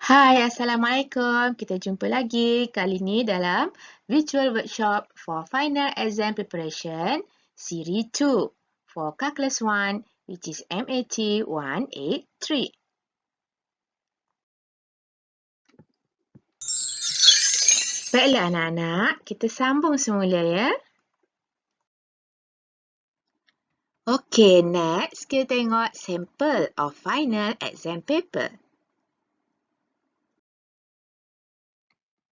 Hai, Assalamualaikum. Kita jumpa lagi kali ini dalam virtual workshop for final exam preparation Siri 2 for Calculus 1 which is MAT183. Baiklah anak-anak, kita sambung semula ya. Okey, next kita tengok sampel of final exam paper.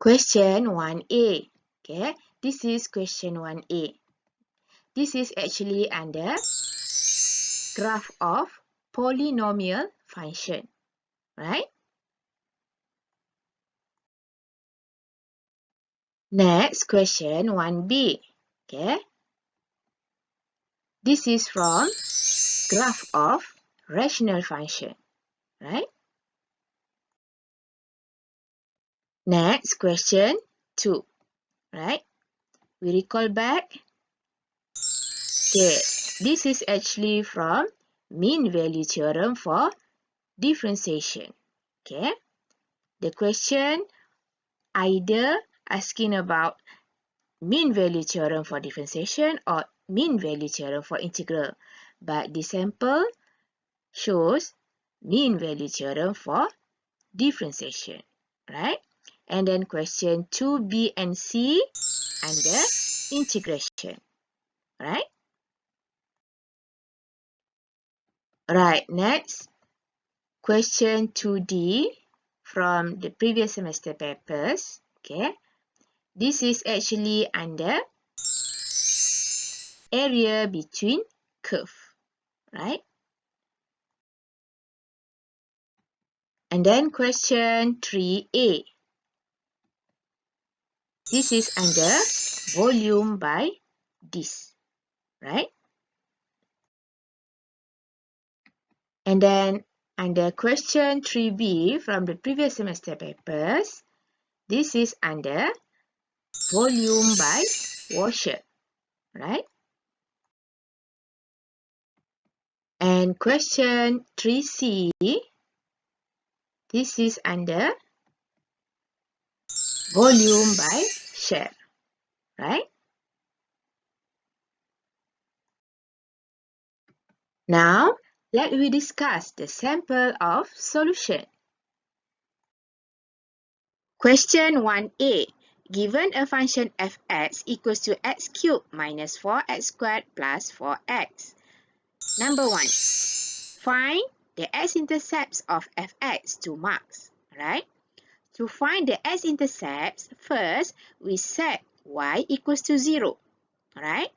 Question 1A. Okay, this is question 1A. This is actually under graph of polynomial function, right? Next question 1B. Okay. This is from graph of rational function, right? Next question 2, right? We recall back. Okay, this is actually from mean value theorem for differentiation. Okay, the question either asking about mean value theorem for differentiation or mean value theorem for integral, but the sample shows mean value theorem for differentiation, right? And then question 2B and C under integration, right? Right, next question 2D from the previous semester papers, okay? This is actually under area between curve, right? And then question 3A. This is under volume by this, right? And then under question 3B from the previous semester papers, this is under volume by washer, right? And question 3C, this is under volume by shell, right? Now, let me discuss the sample of solution. Question 1A. Given a function fx equals to x cubed minus 4x squared plus 4x. Number 1. Find the x-intercepts of fx to marks, right? To find the x-intercepts, first we set y equals to 0, right?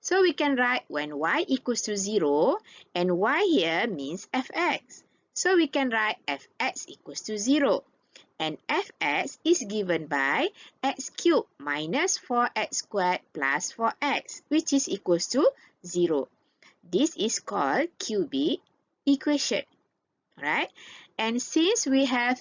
So we can write when y equals to 0 and y here means fx. So we can write fx equals to 0. And fx is given by x cubed minus 4x squared plus 4x, which is equals to 0. This is called cubic equation, right? And since we have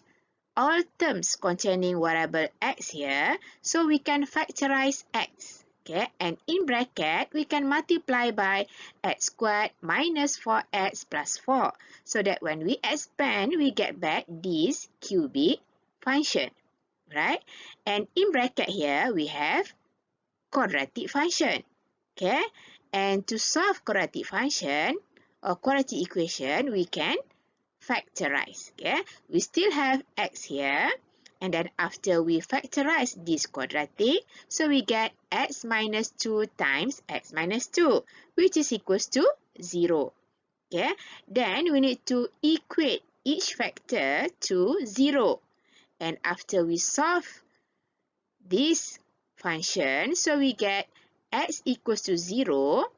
all terms containing variable x here, so we can factorize x. Okay, and in bracket, we can multiply by x squared minus 4x plus 4. So that when we expand, we get back this cubic function, right? And in bracket here, we have quadratic function, okay? And to solve quadratic function or quadratic equation, we can factorize, okay? We still have x here, and then after we factorize this quadratic, so we get x minus 2 times x minus 2, which is equals to 0, okay? Then we need to equate each factor to 0. And after we solve this function, so we get x equals to 0,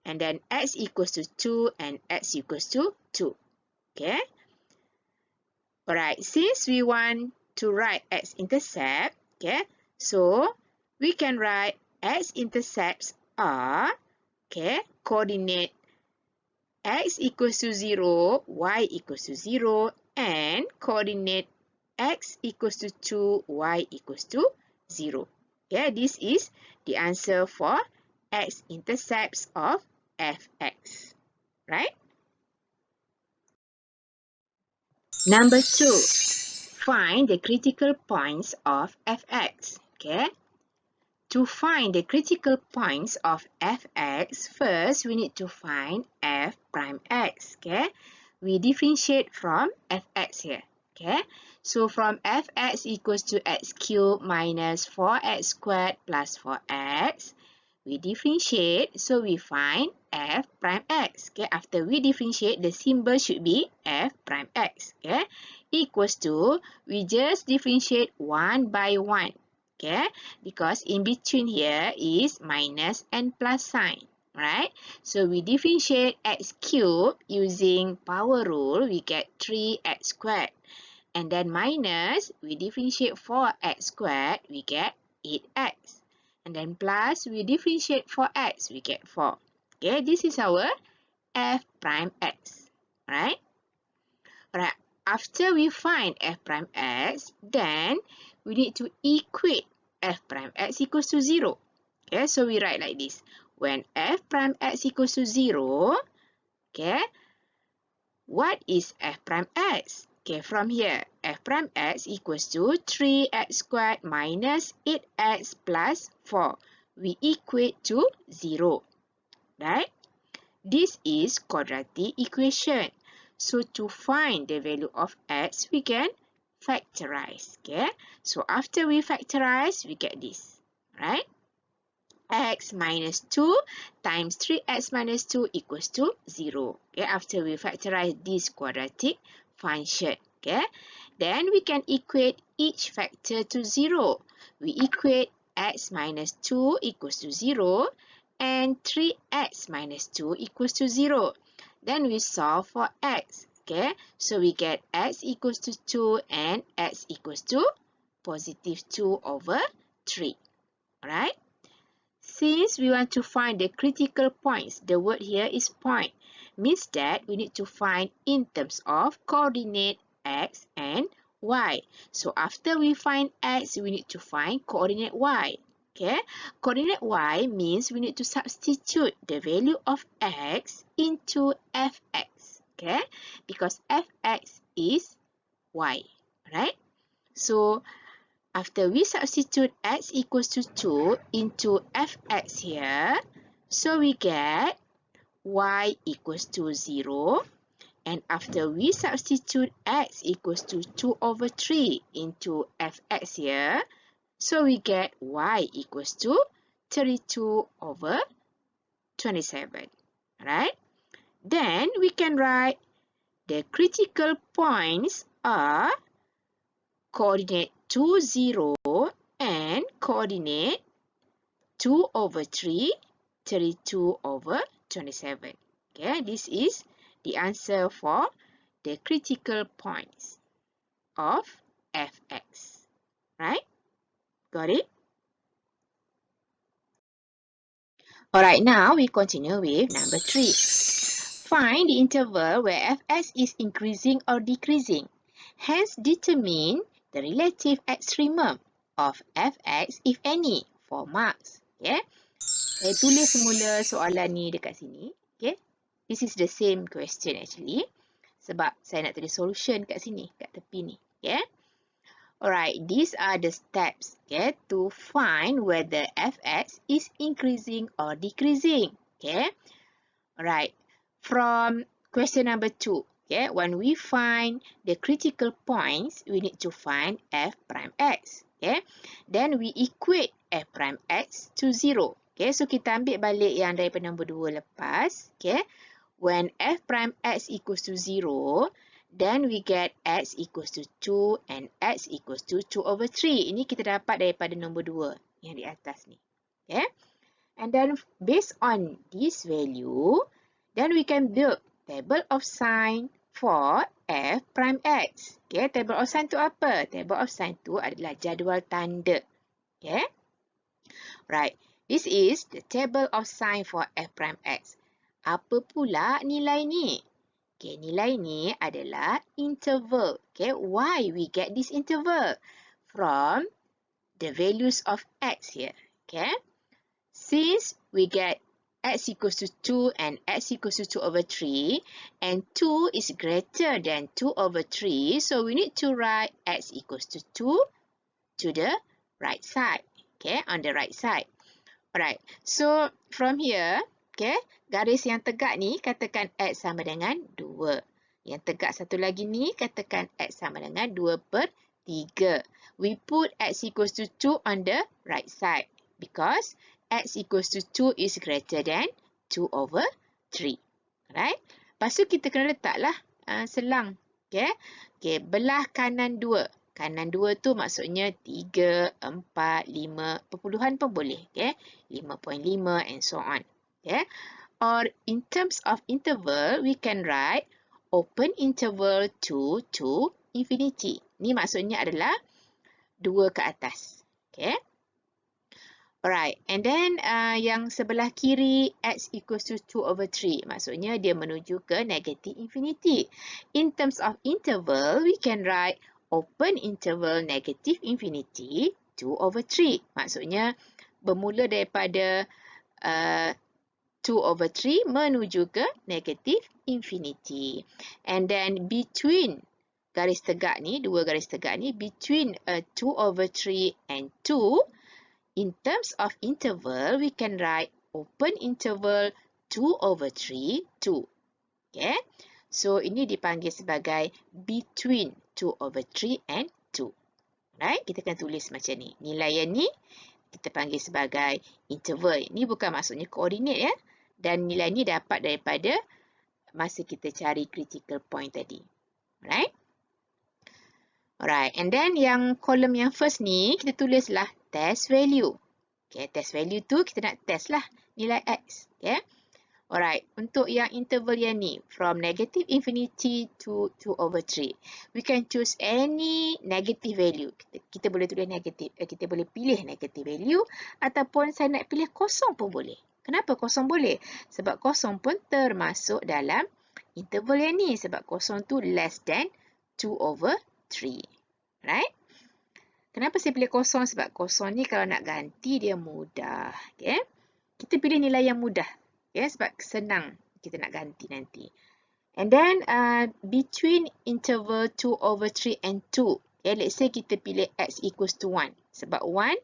and then x equals to 2, and x equals to 2. Okay? Alright, since we want to write x-intercept, okay, so we can write x-intercepts are, okay, coordinate x equals to 0, y equals to 0, and coordinate x equals to 2, y equals to 0. Okay, this is the answer for x-intercepts of fx, right? Number 2. find the critical points of fx. Okay. To find the critical points of fx, first we need to find f prime x. Okay. We differentiate from fx here. Okay. So from fx equals to x cubed minus 4x squared plus 4x, we differentiate, so we find f prime x. Okay. After we differentiate, the symbol should be f prime x. Okay. Equals to, we just differentiate one by one. Okay. Because in between here is minus and plus sign. Right? So we differentiate x cubed using power rule, we get 3x squared. And then minus, we differentiate 4x squared, we get 8x. And then plus, we differentiate 4x, we get 4. Okay, this is our f prime x. Right? Alright, after we find f prime x, then we need to equate f prime x equals to 0. Okay, so we write like this. When f prime x equals to 0, okay, what is f prime x? Okay, from here, f prime x equals to 3x squared minus 8x plus 4. We equate to 0, right? This is quadratic equation. So to find the value of x, we can factorize, okay? So after we factorize, we get this, right? X minus 2 times 3x minus 2 equals to 0. Okay, after we factorize this quadratic function, okay, then we can equate each factor to 0. We equate x minus 2 equals to 0 and 3x minus 2 equals to 0. Then we solve for x, okay, so we get x equals to 2 and x equals to positive 2 over 3, alright? Since we want to find the critical points, the word here is point, means that we need to find in terms of coordinate x and y. So after we find x, we need to find coordinate y. Okay, coordinate y means we need to substitute the value of x into fx. Okay, because fx is y, right? So after we substitute x equals to 2 into fx here, so we get y equals to 0. And after we substitute x equals to 2 over 3 into fx here, so we get y equals to 32 over 27. Right? Then we can write the critical points are coordinate 2, 0 and coordinate 2 over 3, 32 over 27. Okay, this is the answer for the critical points of fx. Right? Got it? Alright, now we continue with number 3. Find the interval where fx is increasing or decreasing. Hence, determine the relative extremum of fx, if any, for marks. Okay? Saya tulis semula soalan ni dekat sini. Okay? This is the same question actually. Sebab saya nak tulis solution kat sini, kat tepi ni. Okay? Alright, these are the steps, okay, to find whether fx is increasing or decreasing. Okay? Alright, from question number 2. Okay, when we find the critical points, we need to find f prime x. Okay, then we equate f prime x to 0. Okay, so kita ambil balik yang daripada nombor 2 lepas. Okay, when f prime x equals to 0, then we get x equals to 2 and x equals to 2 over 3. Ini kita dapat daripada nombor 2 yang di atas ni. Okay, and then based on this value, then we can build table of sign for f prime x. Okay, table of sign tu apa? Table of sign tu adalah jadual tanda. Okay, right. This is the table of sign for f prime x. Apa pula nilai ni? Okay, nilai ni adalah interval. Okay, why we get this interval? From the values of x here. Okay, since we get x equals to 2 and x equals to 2 over 3, and 2 is greater than 2 over 3, so we need to write x equals to 2 to the right side, okay, on the right side. Alright, so from here, okay, garis yang tegak ni katakan x sama dengan 2. Yang tegak satu lagi ni katakan x sama dengan 2/3. We put x equals to 2 on the right side because x equals to 2 is greater than 2 over 3. Alright. Lepas tu kita kena letaklah selang. Okay. Okay, belah kanan 2. Kanan 2 tu maksudnya 3, 4, 5, perpuluhan pun boleh. Okay. 5.5 and so on. Okay. Or in terms of interval, we can write open interval 2 to infinity. Ni maksudnya adalah 2 ke atas. Okay. Alright, and then yang sebelah kiri x equals to 2 over 3. Maksudnya dia menuju ke negative infinity. In terms of interval, we can write open interval negative infinity 2 over 3. Maksudnya bermula daripada 2 over 3 menuju ke negative infinity. And then between garis tegak ni, dua garis tegak ni, between 2 over 3 and 2, in terms of interval, we can write open interval 2 over 3, 2. Okay. So, ini dipanggil sebagai between 2 over 3 and 2. Right? Kita akan tulis macam ni. Nilai yang ni, kita panggil sebagai interval. Ini bukan maksudnya koordinat ya. Dan nilai ni dapat daripada masa kita cari critical point tadi. Right? Alright, and then yang kolom yang first ni, kita tulislah test value. Okay, test value tu kita nak test lah nilai x. Okay. Alright, untuk yang interval yang ni, from negative infinity to 2 over 3, we can choose any negative value. Kita boleh tulis negative, kita boleh pilih negative value, ataupun saya nak pilih kosong pun boleh. Kenapa kosong boleh? Sebab kosong pun termasuk dalam interval yang ni, sebab kosong tu less than 2 over 3. Right? Kenapa saya pilih kosong? Sebab kosong ni kalau nak ganti dia mudah. Okay? Kita pilih nilai yang mudah. Okay? Sebab senang kita nak ganti nanti. And then between interval 2 over 3 and 2. Okay? Let's say kita pilih x equals to 1. Sebab 1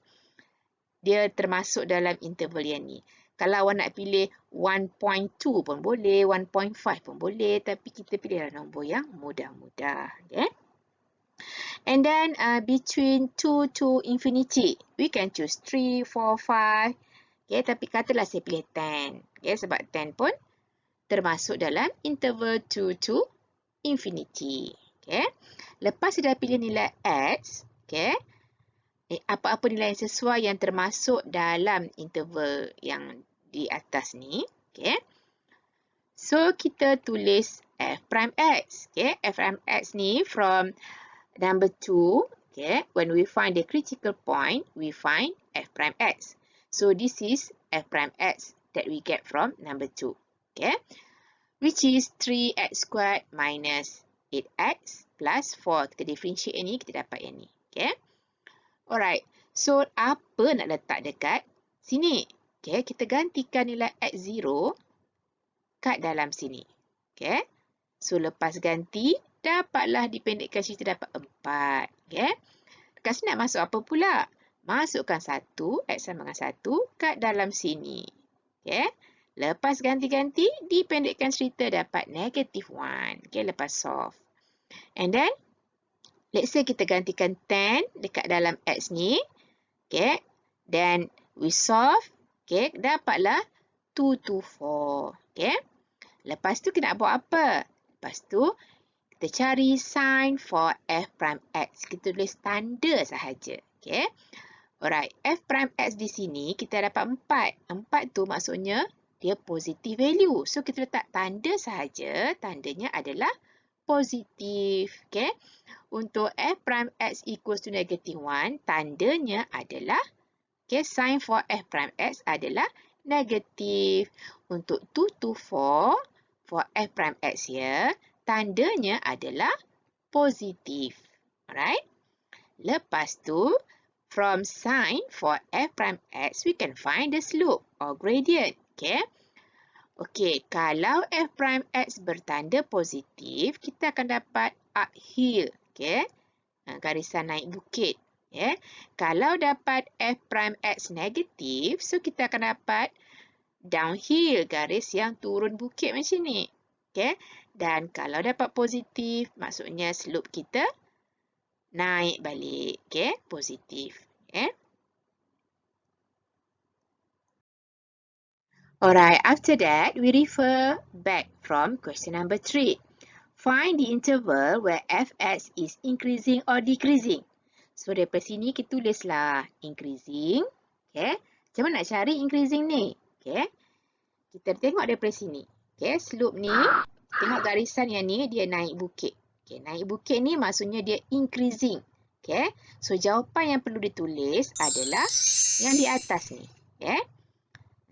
dia termasuk dalam interval yang ni. Kalau awak nak pilih 1.2 pun boleh, 1.5 pun boleh. Tapi kita pilihlah nombor yang mudah-mudah. Okay? And then between 2 to infinity, we can choose 3, 4, 5. Okay, tapi katalah saya pilih 10. Okay, sebab 10 pun termasuk dalam interval 2 to infinity. Okay. Lepas saya dah pilih nilai x, okay, apa-apa nilai yang sesuai yang termasuk dalam interval yang di atas ni. Okay. So, kita tulis f prime x. Okay, f prime x ni from number 2, okay, when we find the critical point, we find f prime x. So, this is f prime x that we get from number 2, okay, which is 3x squared minus 8x plus 4. Kita differentiate ni, kita dapat yang ni, okay. Alright, so apa nak letak dekat sini? Okay, kita gantikan nilai x0 kat dalam sini, okay. So, lepas ganti, dapatlah dipendekkan cerita dapat 4. Okay. Dekat sini nak masuk apa pula? Masukkan 1, x sama dengan 1 kat dalam sini. Okay. Lepas ganti-ganti, dipendekkan cerita dapat negative 1. Okay. Lepas solve. And then, let's say kita gantikan 10 dekat dalam x ni. Okay. Then, we solve. Okay. Dapatlah 2 to 4. Okay. Lepas tu, kita nak buat apa? Lepas tu, kita cari sign for f prime x. Kita tulis tanda sahaja. Okay. Alright. F prime x di sini kita dapat 4. 4 tu maksudnya dia positive value. So, kita letak tanda sahaja. Tandanya adalah positif. Okay. Untuk f prime x equals to negative 1, tandanya adalah, okay, sign for f prime x adalah negatif. Untuk 2 to 4, for f prime x here, tandanya adalah positif. Alright. Lepas tu, from sign for f prime x, we can find the slope or gradient. Okay. Okey, kalau f prime x bertanda positif, kita akan dapat uphill. Okey, garisan naik bukit. Okay. Kalau dapat f prime x negatif, so kita akan dapat downhill, garis yang turun bukit macam ni. Okay. Dan kalau dapat positif, maksudnya slope kita naik balik. Okay. Positif. Okay. Alright, after that, we refer back from question number 3. Find the interval where fx is increasing or decreasing. So, daripada sini kita tulislah increasing. Okay. Macam mana nak cari increasing ni? Okay. Kita tengok daripada sini. Okay. Slope ni, tengok garisan yang ni, dia naik bukit. Okay. Naik bukit ni maksudnya dia increasing. Okay. So, jawapan yang perlu ditulis adalah yang di atas ni. Okay.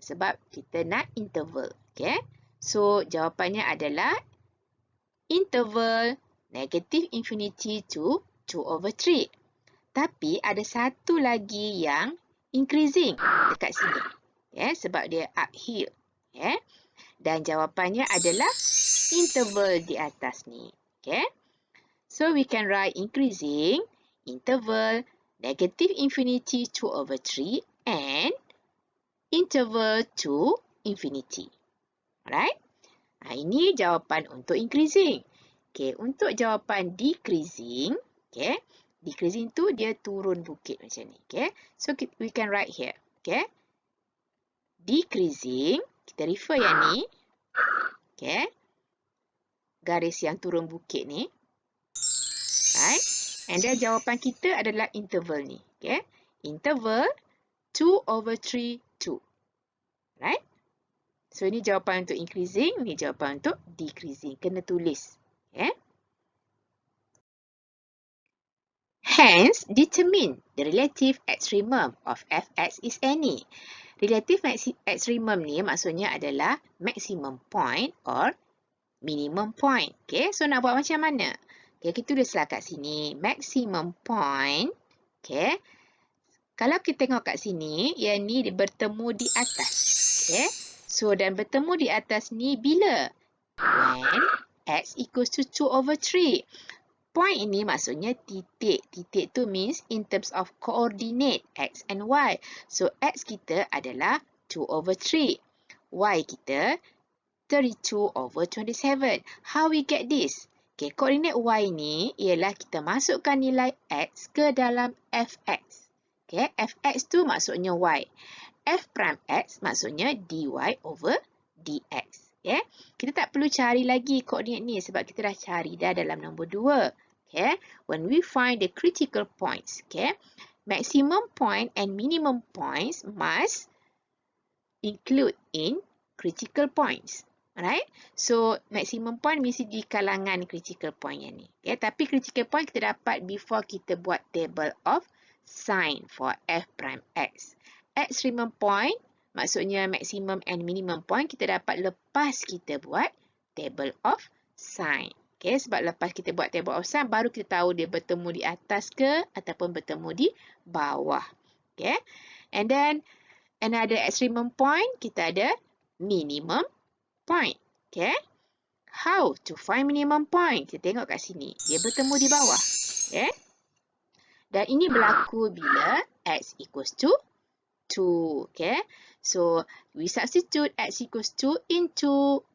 Sebab kita nak interval. Okay. So, jawapannya adalah interval negative infinity to 2/3. Tapi ada satu lagi yang increasing dekat sini. Okay. Sebab dia uphill. Okay. Dan jawapannya adalah interval di atas ni. Okay. So, we can write increasing, interval, negative infinity 2/3 and interval to infinity. Alright? Ini jawapan untuk increasing. Okay, untuk jawapan decreasing, okay, decreasing tu dia turun bukit macam ni. Okay, so we can write here. Okay, decreasing, kita refer yang ni. Okay, garis yang turun bukit ni. Right? And then jawapan kita adalah interval ni. Okay, interval 2/3 2. Right? So, ini jawapan untuk increasing, ini jawapan untuk decreasing. Kena tulis. Okay? Hence, determine the relative extremum of fx is any. Relative extremum ni maksudnya adalah maximum point or minimum point. Okay? So, nak buat macam mana? Okay, kita tulislah kat sini. Maximum point. Okay? Kalau kita tengok kat sini, yang ni bertemu di atas. Okay. So, dan bertemu di atas ni bila? When x equals to 2/3. Point ini maksudnya titik. Titik tu means in terms of coordinate x and y. So, x kita adalah 2/3. Y kita 32/27. How we get this? Okay, koordinat y ni ialah kita masukkan nilai x ke dalam fx. Okay, fx tu maksudnya y. F prime x maksudnya dy over dx. Okay, kita tak perlu cari lagi koordinat ni sebab kita dah cari dah dalam nombor 2. Okay, when we find the critical points, okay, maximum point and minimum points must include in critical points. Alright, so maximum point mesti di kalangan critical point yang ni. Okay, tapi critical point kita dapat before kita buat table of sign for f prime x. Extremum point maksudnya maximum and minimum point kita dapat lepas kita buat table of sign. Okay, sebab lepas kita buat table of sign baru kita tahu dia bertemu di atas ke ataupun bertemu di bawah. Okay, and then another extremum point kita ada minimum point. Okay, how to find minimum point? Kita tengok kat sini. Dia bertemu di bawah. Okay. Dan ini berlaku bila x equals to 2. Okay. So, we substitute x equals to into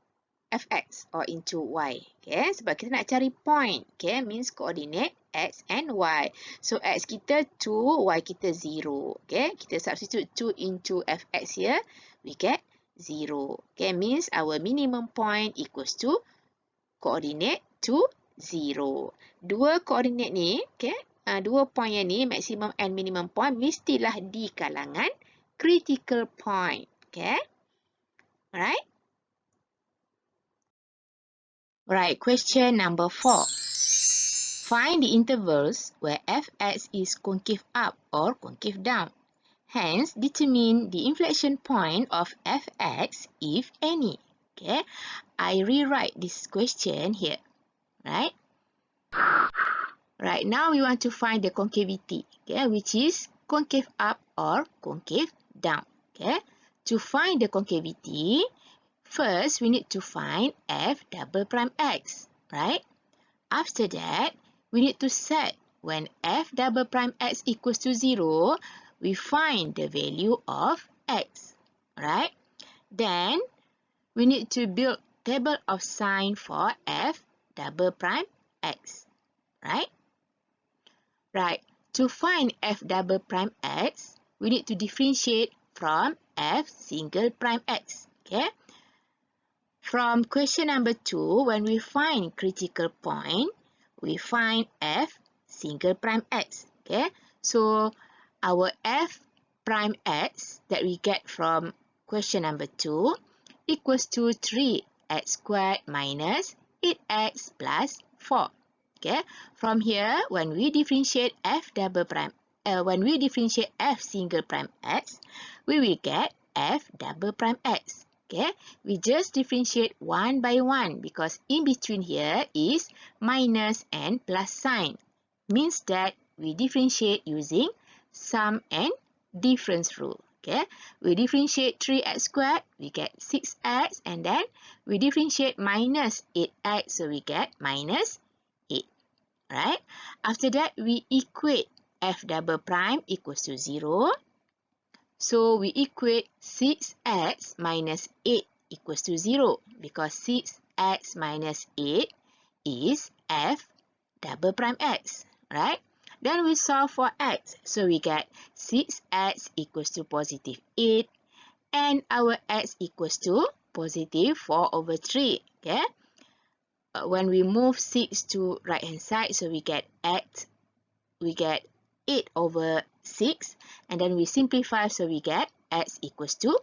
fx or into y. Okay. Sebab kita nak cari point. Okay. Means coordinate x and y. So, x kita 2, y kita 0. Okay. Kita substitute 2 into fx here. We get 0. Okay. Means our minimum point equals to coordinate to 0. Dua koordinat ni, okay. Dua point yang ni, maximum and minimum point, mestilah di kalangan critical point. Okay. Alright. Alright, question number 4. Find the intervals where fx is concave up or concave down. Hence, determine the inflection point of fx, if any. Okay. I rewrite this question here. Right. Right, now we want to find the concavity, okay, which is concave up or concave down. Okay. To find the concavity, First, we need to find f double prime x, right? After that, we need to set when f double prime x equals to 0, we find the value of x, right? Then, we need to build table of sign for f double prime x, right? Right, to find f double prime x, we need to differentiate from f single prime x, okay? From question number 2, when we find critical point, we find f single prime x, okay? So, our f prime x that we get from question number 2 equals to 3x squared minus 8x plus 4. Okay, from here, when we differentiate f single prime x, we will get f double prime x. Okay, we just differentiate one by one because in between here is minus and plus sign. Means that we differentiate using sum and difference rule. Okay, we differentiate 3x squared, we get 6x, and then we differentiate minus 8x, so we get minus 8. Right? After that, we equate f double prime equals to 0. So, we equate 6x minus 8 equals to 0 because 6x minus 8 is f double prime x. Right? Then we solve for x. So, we get 6x equals to positive 8 and our x equals to positive 4 over 3. Okay? When we move 6 to right hand side, so we get 8 over 6, and then we simplify, so we get x equals to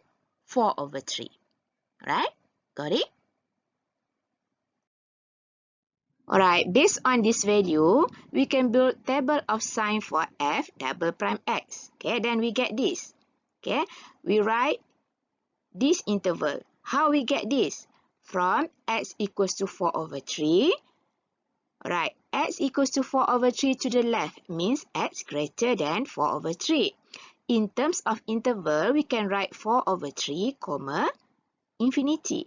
4 over 3. Right? Got it? Alright, based on this value, we can build table of sign for f double prime x. Okay, then we get this. Okay, we write this interval. How we get this? From x equals to 4 over 3. Alright, x equals to 4 over 3 to the left means x greater than 4 over 3. In terms of interval, we can write 4 over 3, comma, infinity.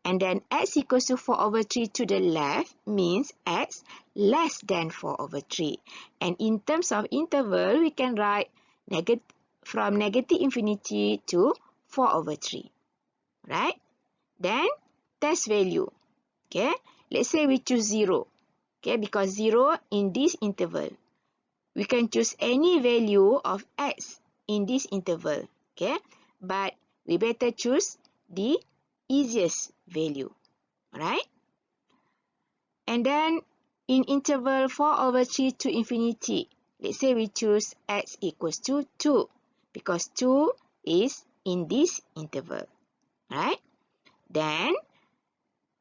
And then x equals to 4 over 3 to the left means x less than 4 over 3. And in terms of interval, we can write from negative infinity to 4 over 3. Right? Then, test value. Okay? Let's say we choose 0. Okay? Because 0 in this interval. We can choose any value of x in this interval. Okay? But we better choose the easiest value. Alright? And then, in interval 4 over 3 to infinity, let's say we choose x equals to 2. Because 2 is in this interval. Right? Then,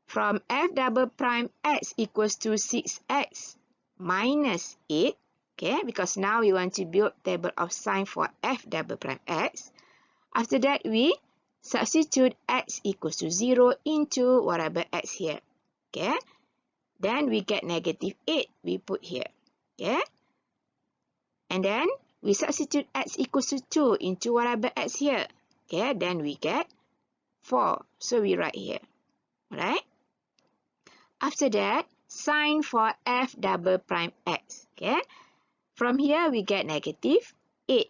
from f double prime x equals to 6x minus 8. Okay, because now we want to build table of sign for f double prime x. After that, we substitute x equals to 0 into whatever x here. Okay, then we get negative 8. We put here. Okay, and then we substitute x equals to 2 into whatever x here. Okay, then we get 4. So we write here. Right? After that, sign for f double prime x. Okay. From here, we get negative 8.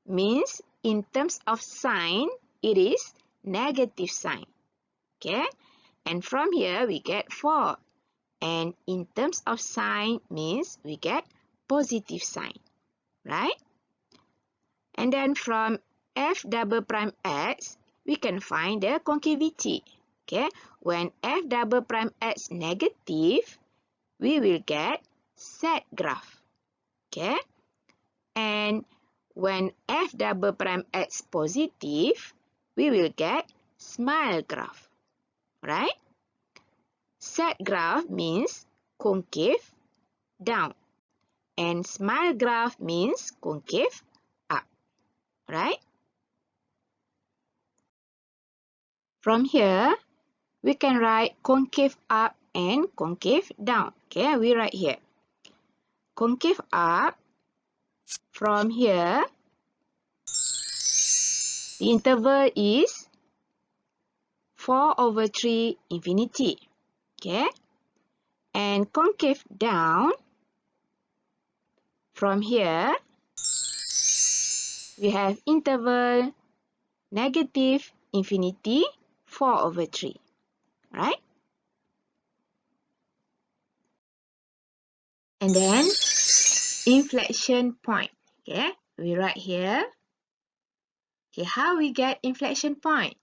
Means, in terms of sign, it is negative sign. Okay. And from here, we get 4. And in terms of sign, means we get positive sign. Right? And then from f double prime x, we can find the concavity. Okay, when f double prime x negative, we will get sad graph. Okay, and when f double prime x positive, we will get smile graph. Right? Sad graph means concave down, and smile graph means concave up. Right? From here, we can write concave up and concave down. Okay, we write here. Concave up, from here, the interval is 4/3 infinity. Okay? And concave down, from here, we have interval negative infinity 4/3. Right? And then inflection point. Okay? We write here. Okay, how we get inflection point?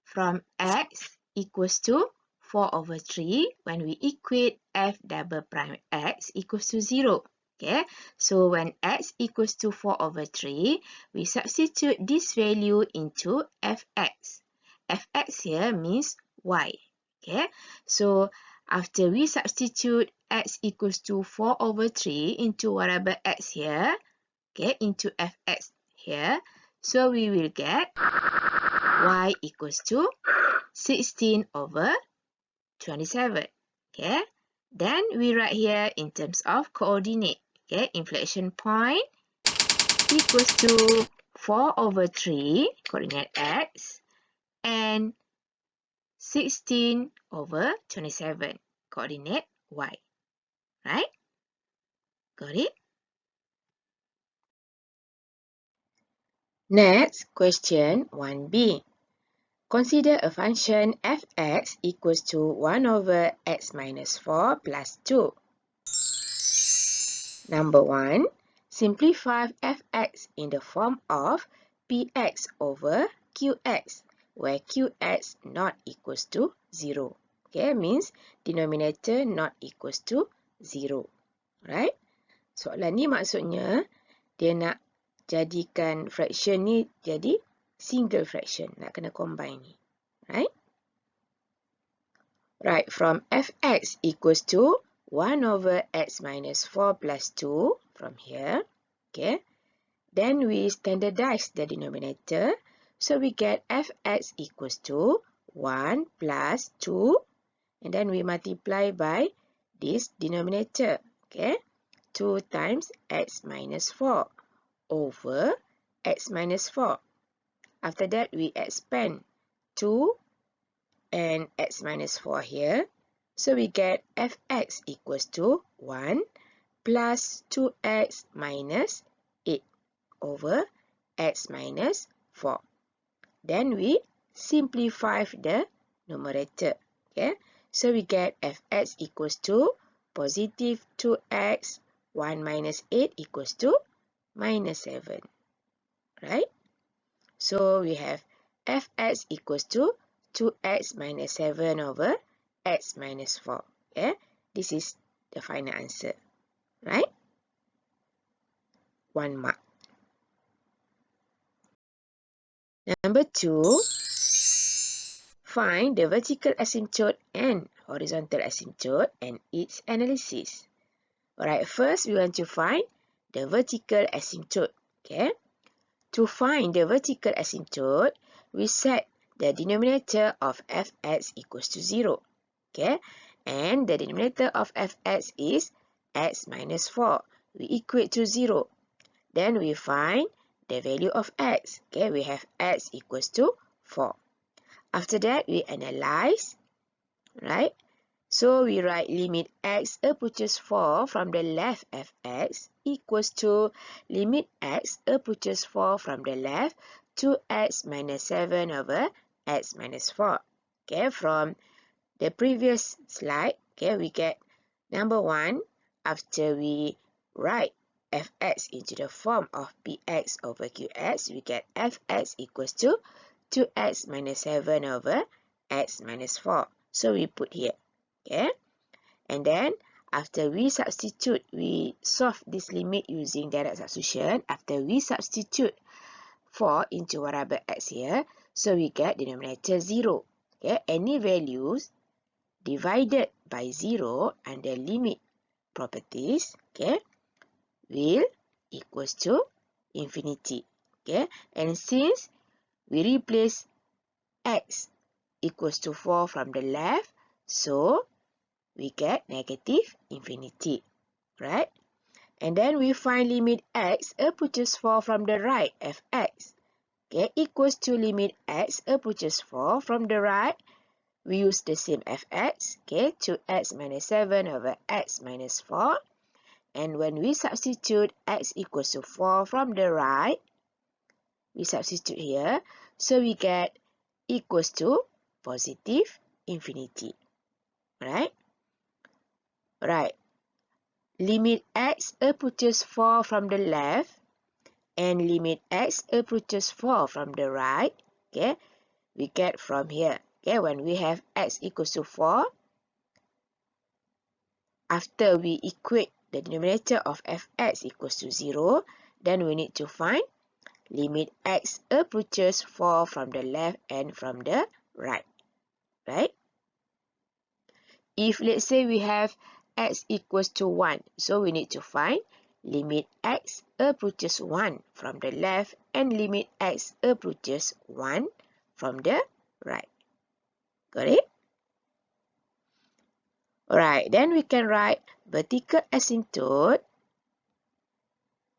From x equals to 4/3 when we equate f double prime x equals to 0. Okay, so when x equals to 4/3, we substitute this value into fx. Fx here means y. Okay, so after we substitute x equals to 4/3 into whatever x here, okay, into fx here, so we will get y equals to 16/27. Okay, then we write here in terms of coordinate. Okay, inflection point equals to 4/3 coordinate x and 16/27 coordinate y. Right? Got it? Next, question 1b. Consider a function fx equals to 1/x minus 4 plus 2. Number 1, simplify fx in the form of px over qx, where qx not equals to 0. Okay, means denominator not equals to 0. Right? Soalan ni maksudnya, dia nak jadikan fraction ni jadi single fraction. Nak kena combine ni. Right? Right, from fx equals to 1/x minus 4 plus 2 from here. Okay. Then we standardize the denominator. So we get fx equals to 1 plus 2. And then we multiply by this denominator. Okay. 2 times x minus 4 over x minus 4. After that, we expand 2 and x minus 4 here. So we get fx equals to 1 plus 2x minus 8 over x minus 4. Then we simplify the numerator. Okay? So we get fx equals to positive 2x, 1 minus 8 equals to minus 7. Right? So we have fx equals to 2x minus 7 over x minus 4. Okay? This is the final answer. Right? 1 mark. Number 2, find the vertical asymptote and horizontal asymptote and its analysis. Alright, first we want to find the vertical asymptote. Okay? To find the vertical asymptote, we set the denominator of fx equals to 0. Okay? And the denominator of fx is x minus 4. We equate to 0. Then we find the value of x. Okay? We have x equals to 4. After that, we analyze. Right? So we write limit x approaches 4 from the left fx equals to limit x approaches 4 from the left to x minus 7 over x minus 4. Okay, from the previous slide, okay, we get number 1, after we write fx into the form of px over qx, we get fx equals to 2x minus 7 over x minus 4. So we put here. Okay, and then after we substitute, we solve this limit using direct substitution. After we substitute 4 into whatever x here, so we get denominator 0. Okay, any values divided by 0 under limit properties, okay, will equals to infinity. Okay, and since we replace x equals to 4 from the left, so we get negative infinity, right? And then we find limit x approaches 4 from the right, fx, okay, equals to limit x approaches 4 from the right we use the same fx, okay, 2x minus 7 over x minus 4. And when we substitute x equals to 4 from the right, we substitute here, so we get equals to positive infinity, right? Right. Limit x approaches 4 from the left and limit x approaches 4 from the right, okay, we get from here. Okay, when we have x equals to 4, after we equate the denominator of fx equals to 0, then we need to find limit x approaches 4 from the left and from the right, right? If let's say we have x equals to 1, so we need to find limit x approaches 1 from the left and limit x approaches 1 from the right. Got it? Alright, then we can write vertical asymptote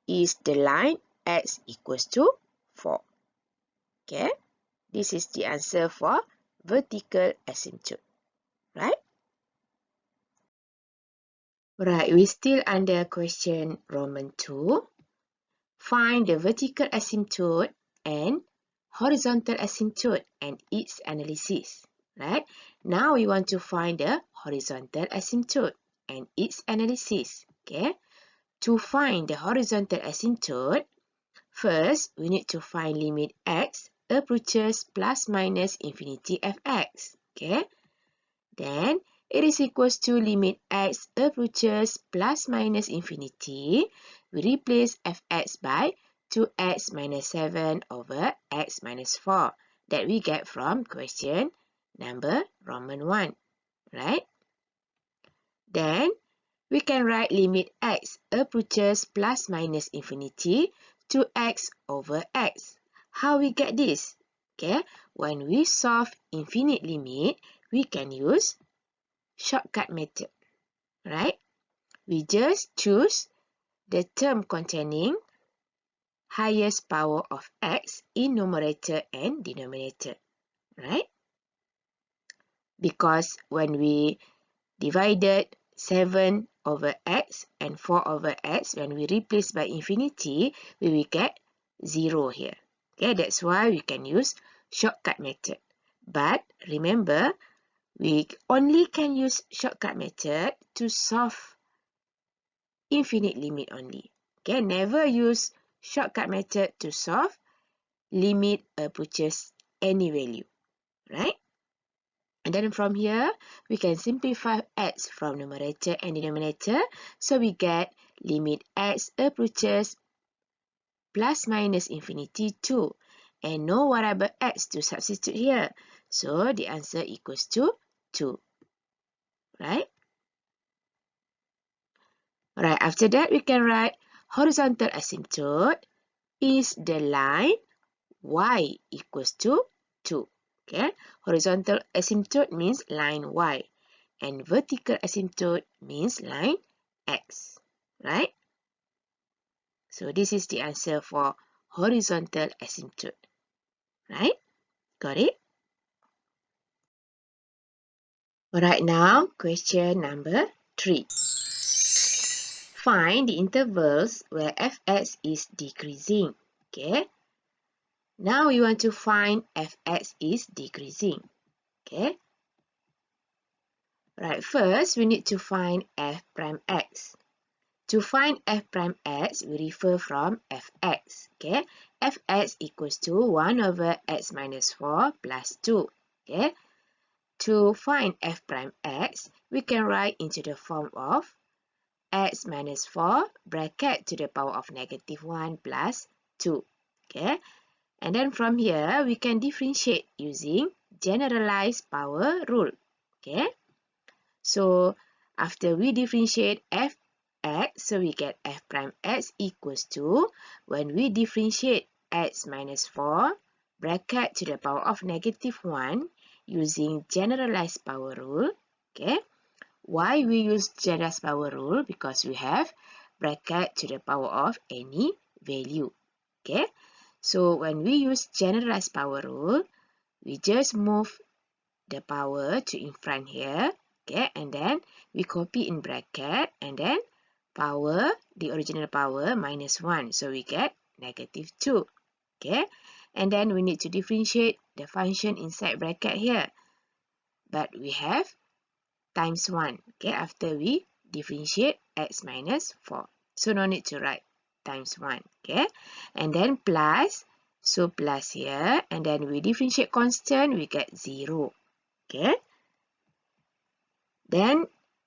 is the line x equals to 4. Okay, this is the answer for vertical asymptote, right? Right, we still under question Roman 2. Find the vertical asymptote and horizontal asymptote and its analysis. Right? Now we want to find the horizontal asymptote and its analysis. Okay? To find the horizontal asymptote, first we need to find limit x approaches plus minus infinity fx. Okay? Then it is equals to limit x approaches plus minus infinity. We replace fx by 2x minus 7 over x minus 4 that we get from question number Roman 1, right? Then we can write limit x approaches plus minus infinity to x over x. How we get this? Okay, when we solve infinite limit, we can use shortcut method, right? We just choose the term containing highest power of x in numerator and denominator, right? Because when we divided 7 over x and 4 over x, when we replace by infinity, we will get 0 here. Okay, that's why we can use shortcut method. But remember, we only can use shortcut method to solve infinite limit only. Okay, never use shortcut method to solve limit approaches any value, right? And then from here, we can simplify x from numerator and denominator. So we get limit x approaches plus minus infinity 2. And no variable x to substitute here. So the answer equals to 2, right? Right, after that, we can write horizontal asymptote is the line y equals to 2. Okay, horizontal asymptote means line y, and vertical asymptote means line x, right? So this is the answer for horizontal asymptote, right? Got it? Alright, now question number 3. Find the intervals where fx is decreasing. Okay. Now we want to find fx is decreasing. Okay. Right, first we need to find f prime x. To find f prime x, we refer from fx. Okay, fx equals to 1 over x minus 4 plus 2. Okay, to find f prime x, we can write into the form of x minus 4 bracket to the power of negative 1 plus 2. Okay, and then from here, we can differentiate using generalized power rule. Okay, so after we differentiate f x, so we get f prime x equals to, when we differentiate x minus 4 bracket to the power of negative 1 using generalized power rule. Okay, why we use generalized power rule? Because we have bracket to the power of any value. Okay, so when we use generalized power rule, we just move the power to in front here. Okay, and then we copy in bracket, and then power, the original power, minus 1. So we get negative 2. Okay, and then we need to differentiate the function inside bracket here. But we have times 1. Okay, after we differentiate x minus 4. So no need to write times 1. Okay, and then plus. So plus here, and then we differentiate constant, we get 0. Okay, then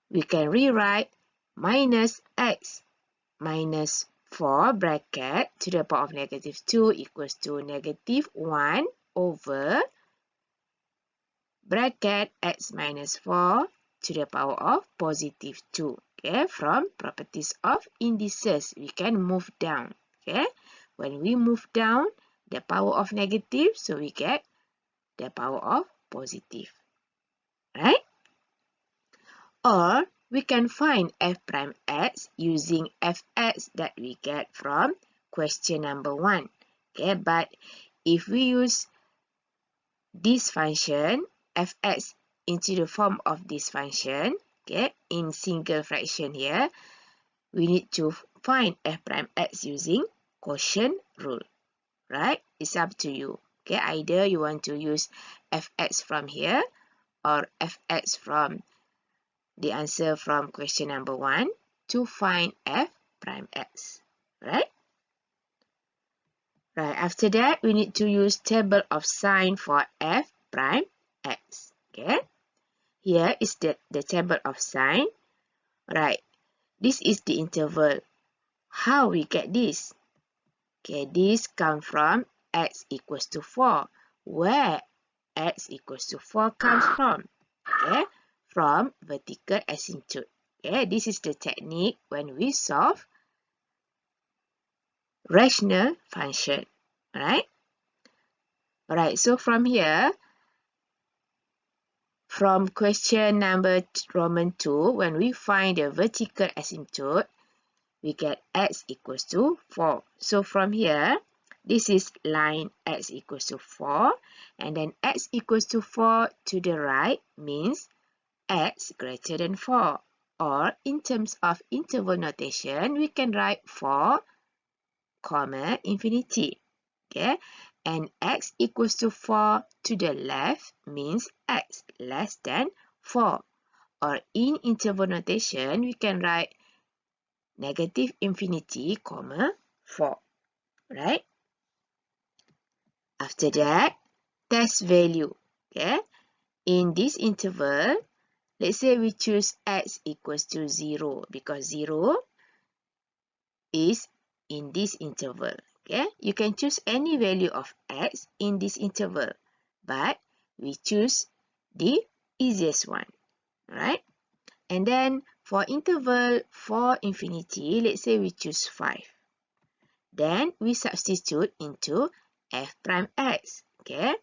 we can rewrite minus x minus 4 bracket to the power of negative 2 equals to negative 1 over bracket x minus 4 to the power of positive 2. Okay, from properties of indices, we can move down. Okay, when we move down the power of negative, so we get the power of positive. Right? Or we can find f prime x using fx that we get from question number 1. Okay, but if we use this function, fx, into the form of this function, okay, in single fraction here, we need to find f prime x using quotient rule. Right? It's up to you. Okay, either you want to use fx from here or fx from the answer from question number 1 to find f prime x. Right? Right, after that, we need to use table of sign for f prime x. Okay, here is the table of sign. Right, this is the interval. How we get this? Okay, this comes from x equals to 4. Where x equals to 4 comes from? Okay, from vertical asymptote. Okay, this is the technique when we solve rational function. Right? Alright, so from here, from question number Roman 2, when we find the vertical asymptote, we get x equals to 4. So from here, this is line x equals to 4, and then x equals to 4 to the right means x greater than 4. Or in terms of interval notation, we can write 4, comma, infinity. Okay, and x equals to 4 to the left means x less than 4. Or in interval notation, we can write negative infinity, comma, 4. Right? After that, test value. Okay, in this interval, let's say we choose x equals to 0 because 0 is in this interval. Okay, you can choose any value of x in this interval, but we choose the easiest one, right? And then for interval for infinity, let's say we choose 5. Then we substitute into f prime x. Okay,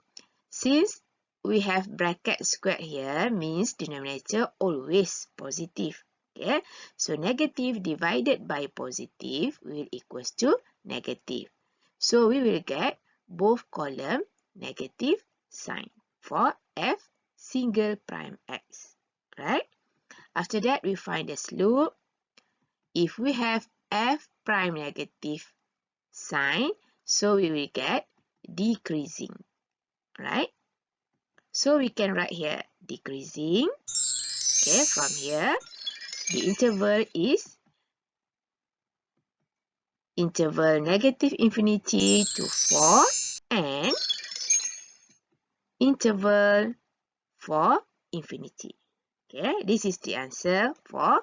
since we have bracket squared here, means denominator always positive. Okay, so negative divided by positive will equals to negative. So we will get both column negative sign for f single prime x. Right? After that, we find the slope. If we have f prime negative sign, so we will get decreasing. Right? So we can write here decreasing. Okay, from here, the interval is interval negative infinity to 4 and interval for infinity. Okay, this is the answer for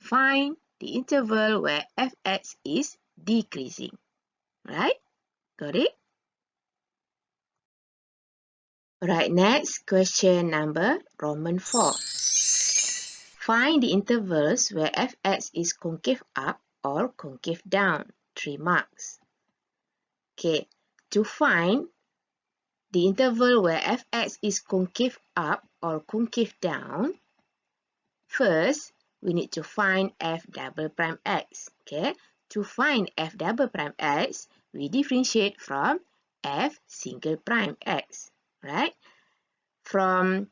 find the interval where fx is decreasing. Right? Got it? Right, next question number Roman 4. Find the intervals where fx is concave up or concave down. 3 marks. Okay, to find the interval where fx is concave up or concave down, first we need to find f double prime x. Okay, to find f double prime x, we differentiate from f single prime x. Right? from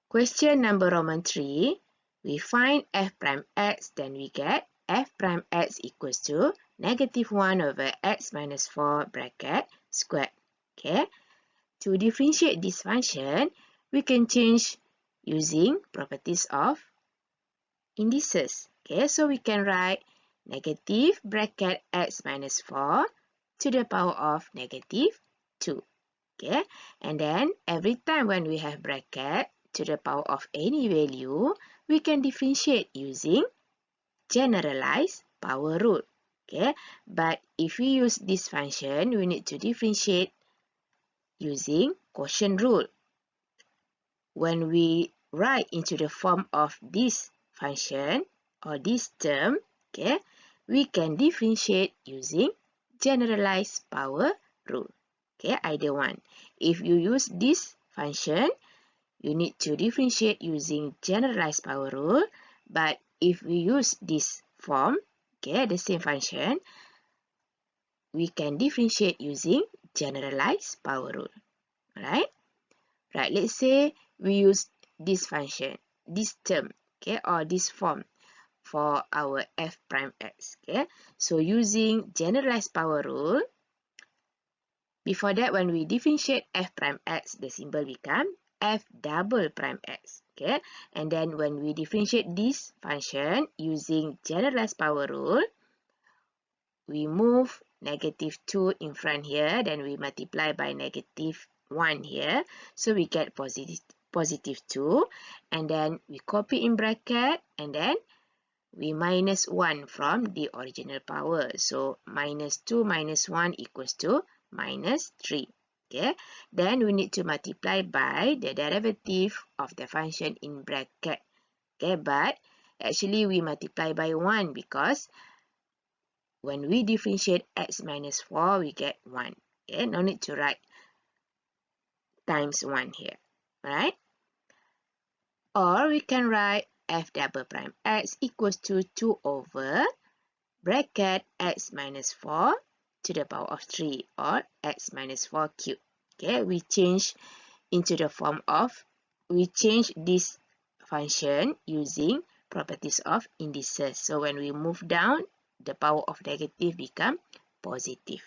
question number Roman 3, we find f prime x, then we get f prime x equals to negative 1 over x minus 4 bracket squared. Okay. To differentiate this function, we can change using properties of indices. Okay, so we can write negative bracket x minus 4 to the power of negative 2. Okay, and then every time when we have bracket to the power of any value, we can differentiate using generalized power rule. Okay, but if we use this function, we need to differentiate using quotient rule. When we write into the form of this function or this term, okay, we can differentiate using generalized power rule. Okay, either one. If you use this function, you need to differentiate using generalized power rule. But if we use this form, okay, the same function, we can differentiate using generalized power rule. Alright? Right, let's say we use this function, this term, okay, or this form for our f prime x. Okay, so using generalized power rule, before that, when we differentiate f prime x, the symbol become f double prime x. Okay, and then when we differentiate this function using generalized power rule, we move negative 2 in front here, then we multiply by negative 1 here, so we get positive 2, and then we copy in bracket, and then we minus 1 from the original power. So minus 2 minus 1 equals to minus 3. Okay, then we need to multiply by the derivative of the function in bracket. Okay, but actually we multiply by 1 because when we differentiate x minus 4, we get 1. Okay, no need to write times 1 here. Right? Or we can write f double prime x equals to 2 over bracket x minus 4 to the power of 3, or x minus 4 cubed. Okay, we change into the form of, we change this function using properties of indices. So when we move down, the power of negative become positive.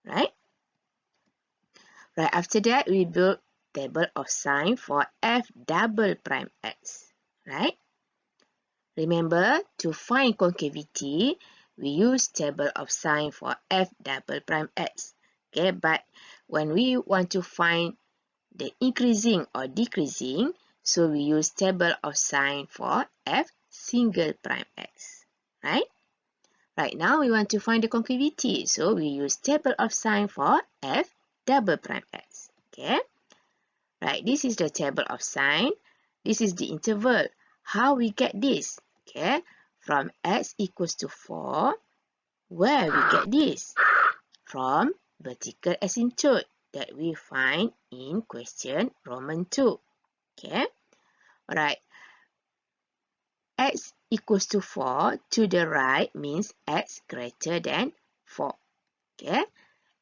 Right? Right, after that, we build table of sign for f double prime x. Right? Remember, to find concavity, we use table of sign for f double prime x. Okay, but when we want to find the increasing or decreasing, so we use table of sign for f single prime x. Right? Right now, we want to find the concavity, so we use table of sign for f double prime x. Okay? Right, this is the table of sign. This is the interval. How we get this? Okay, from x equals to 4, where we get this? From vertical asymptote that we find in question Roman 2. Okay, alright. X equals to 4 to the right means x greater than 4. Okay,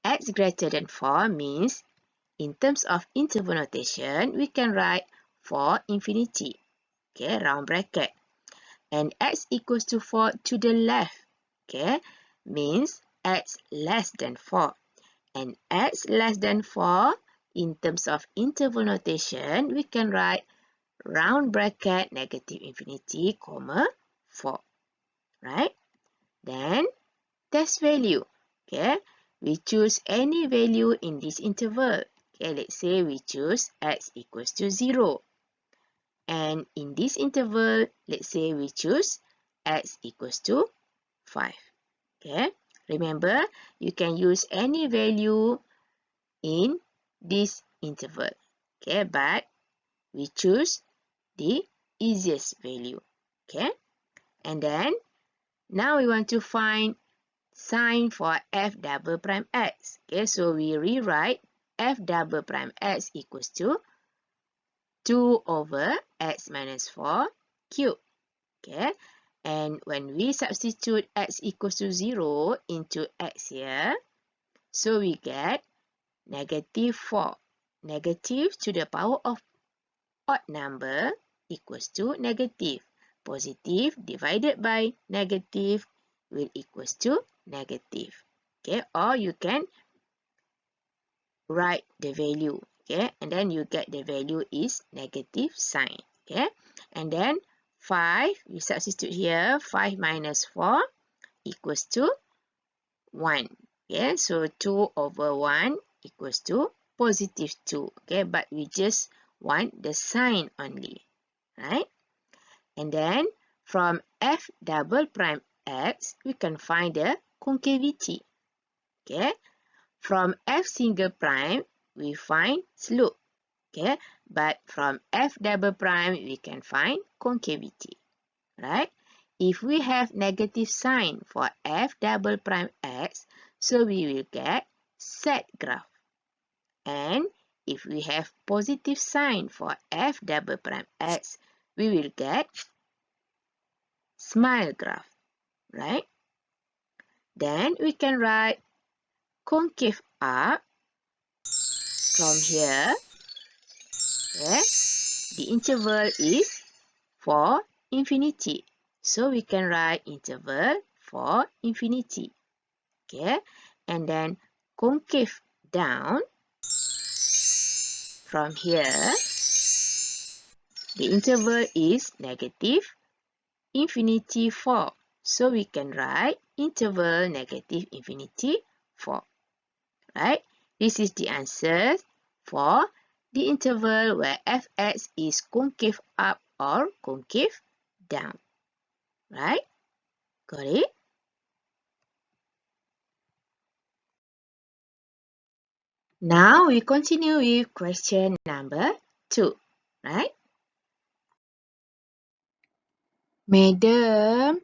x greater than 4 means in terms of interval notation, we can write 4 infinity. Okay, round bracket. And x equals to 4 to the left. Okay, means x less than 4. And x less than 4, in terms of interval notation, we can write round bracket negative infinity, comma 4. Right? Then, test value. Okay, we choose any value in this interval. Okay, let's say we choose x equals to 0. And in this interval, let's say we choose x equals to 5. Okay, remember, you can use any value in this interval. Okay, but we choose the easiest value. Okay, and then now we want to find sign for f double prime x. Okay, so we rewrite f double prime x equals to 2 over x minus 4 cubed. Okay, and when we substitute x equals to 0 into x here, so we get negative 4. Negative to the power of odd number equals to negative. Positive divided by negative will equals to negative. Okay, or you can write the value. Okay, and then you get the value is negative sign. Okay, and then 5, we substitute here, 5 minus 4 equals to 1. Okay, so 2 over 1 equals to positive 2. Okay, but we just want the sign only, right? And then from f double prime x, we can find the concavity. Okay, from f single prime, we find slope. Okay, but from f double prime, we can find concavity, right? If we have negative sign for f double prime x, so we will get sad graph. And if we have positive sign for f double prime x, we will get smile graph, right? Then we can write concave up from here. Okay, the interval is for infinity. So we can write interval for infinity. Okay, and then concave down from here. The interval is negative infinity 4. So we can write interval negative infinity 4. Right? This is the answer for the interval where fx is concave up or concave down. Right? Got it? Now we continue with question number 2. Right? Madam,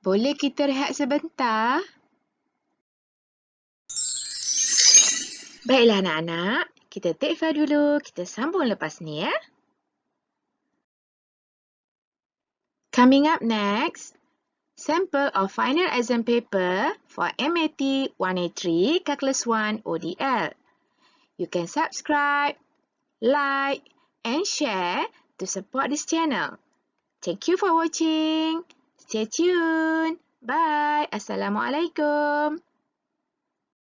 boleh kita rehat sebentar? Baiklah anak-anak, kita take file dulu. Kita sambung lepas ni ya. Coming up next, sample of final exam paper for MAT183 Calculus 1 ODL. You can subscribe, like, and share to support this channel. Thank you for watching. Stay tuned. Bye. Assalamualaikum.